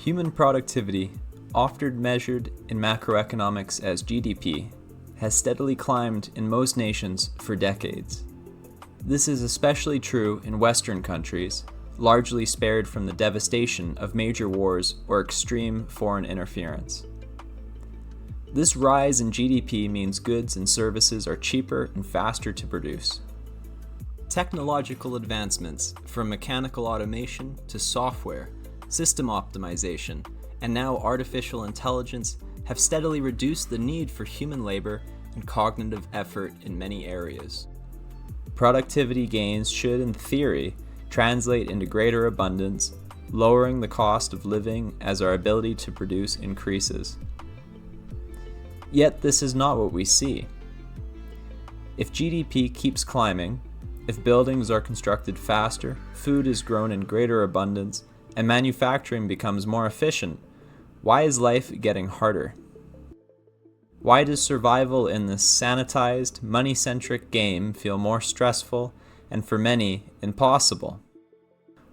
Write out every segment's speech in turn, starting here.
Human productivity, often measured in macroeconomics as GDP, has steadily climbed in most nations for decades. This is especially true in Western countries, largely spared from the devastation of major wars or extreme foreign interference. This rise in GDP means goods and services are cheaper and faster to produce. Technological advancements, from mechanical automation to software, system optimization, and now artificial intelligence, have steadily reduced the need for human labor and cognitive effort in many areas. Productivity gains should, in theory, translate into greater abundance, lowering the cost of living as our ability to produce increases. Yet this is not what we see. If GDP keeps climbing, if buildings are constructed faster, food is grown in greater abundance, and manufacturing becomes more efficient, why is life getting harder? Why does survival in this sanitized, money-centric game feel more stressful and, for many, impossible?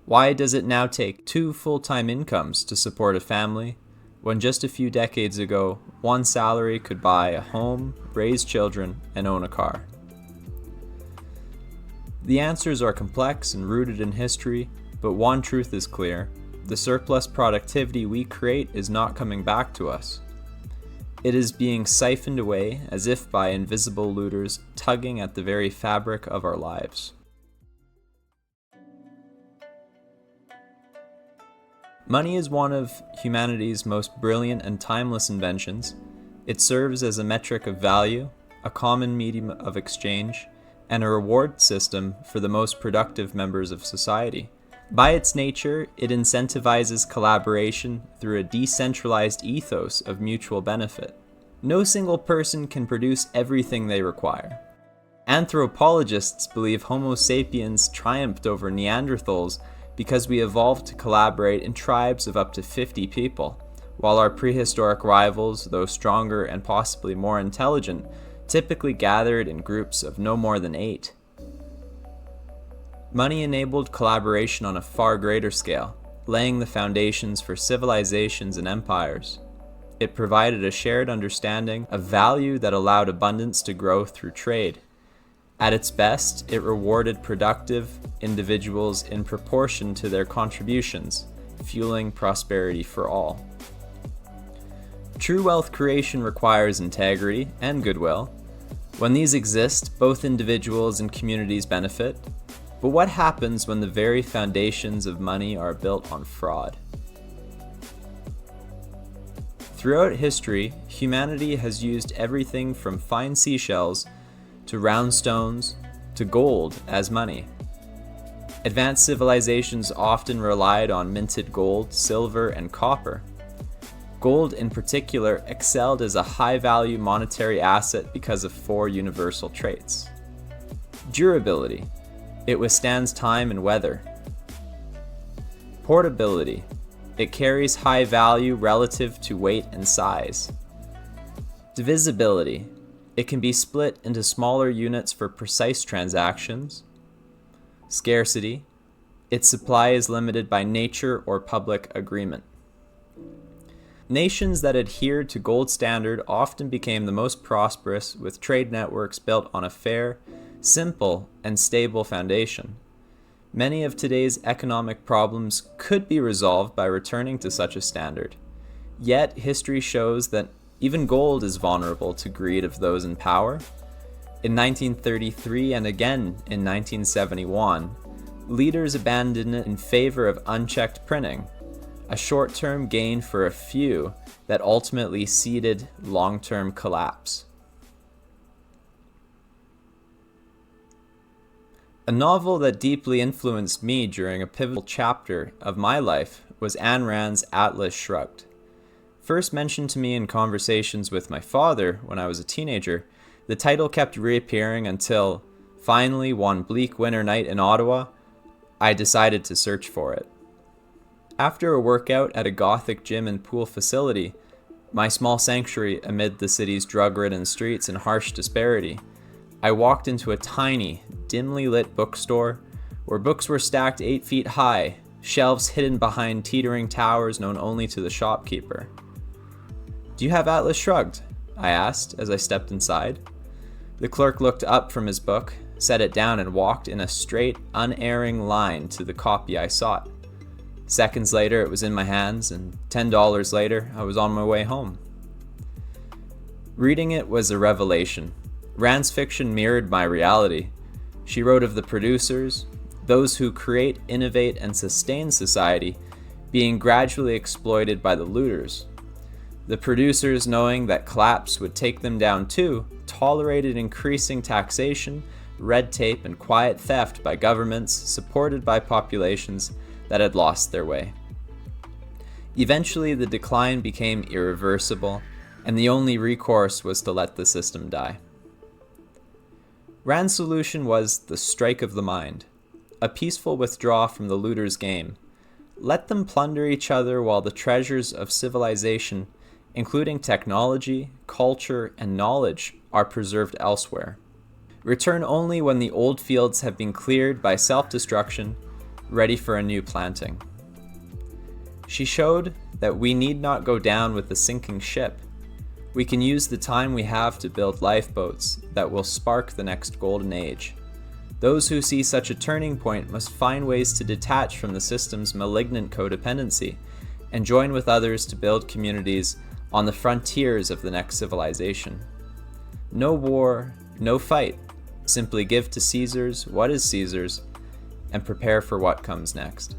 Why does it now take 2 full-time incomes to support a family, when just a few decades ago, one salary could buy a home, raise children, and own a car? The answers are complex and rooted in history, but one truth is clear: the surplus productivity we create is not coming back to us. It is being siphoned away as if by invisible looters tugging at the very fabric of our lives. Money is one of humanity's most brilliant and timeless inventions. It serves as a metric of value, a common medium of exchange, and a reward system for the most productive members of society. By its nature, it incentivizes collaboration through a decentralized ethos of mutual benefit. No single person can produce everything they require. Anthropologists believe Homo sapiens triumphed over Neanderthals because we evolved to collaborate in tribes of up to 50 people, while our prehistoric rivals, though stronger and possibly more intelligent, typically gathered in groups of no more than 8. Money enabled collaboration on a far greater scale, laying the foundations for civilizations and empires. It provided a shared understanding of value that allowed abundance to grow through trade. At its best, it rewarded productive individuals in proportion to their contributions, fueling prosperity for all. True wealth creation requires integrity and goodwill. When these exist, both individuals and communities benefit. But what happens when the very foundations of money are built on fraud? Throughout history, humanity has used everything from fine seashells to round stones to gold as money. Advanced civilizations often relied on minted gold, silver, and copper. Gold in particular excelled as a high-value monetary asset because of 4 universal traits. Durability. It withstands time and weather. Portability. It carries high value relative to weight and size. Divisibility. It can be split into smaller units for precise transactions. Scarcity. Its supply is limited by nature or public agreement. Nations that adhered to gold standard often became the most prosperous, with trade networks built on a fair, simple, and stable foundation. Many of today's economic problems could be resolved by returning to such a standard. Yet, history shows that even gold is vulnerable to greed of those in power. In 1933 and again in 1971, leaders abandoned it in favor of unchecked printing, a short-term gain for a few that ultimately seeded long-term collapse. A novel that deeply influenced me during a pivotal chapter of my life was Ayn Rand's Atlas Shrugged. First mentioned to me in conversations with my father when I was a teenager, the title kept reappearing until, finally, one bleak winter night in Ottawa, I decided to search for it. After a workout at a Gothic gym and pool facility, my small sanctuary amid the city's drug-ridden streets and harsh disparity, I walked into a tiny, dimly lit bookstore where books were stacked 8 feet high, shelves hidden behind teetering towers known only to the shopkeeper. "Do you have Atlas Shrugged?" I asked as I stepped inside. The clerk looked up from his book, set it down, and walked in a straight, unerring line to the copy I sought. Seconds later, it was in my hands, and $10 later, I was on my way home. Reading it was a revelation. Rand's fiction mirrored my reality. She wrote of the producers, those who create, innovate, and sustain society, being gradually exploited by the looters. The producers, knowing that collapse would take them down too, tolerated increasing taxation, red tape, and quiet theft by governments supported by populations that had lost their way. Eventually, the decline became irreversible, and the only recourse was to let the system die. Rand's solution was the strike of the mind, a peaceful withdrawal from the looters' game. Let them plunder each other while the treasures of civilization, including technology, culture, and knowledge, are preserved elsewhere. Return only when the old fields have been cleared by self-destruction, ready for a new planting. She showed that we need not go down with the sinking ship. We can use the time we have to build lifeboats that will spark the next golden age. Those who see such a turning point must find ways to detach from the system's malignant codependency and join with others to build communities on the frontiers of the next civilization. No war, no fight. Simply give to Caesar's what is Caesar's and prepare for what comes next.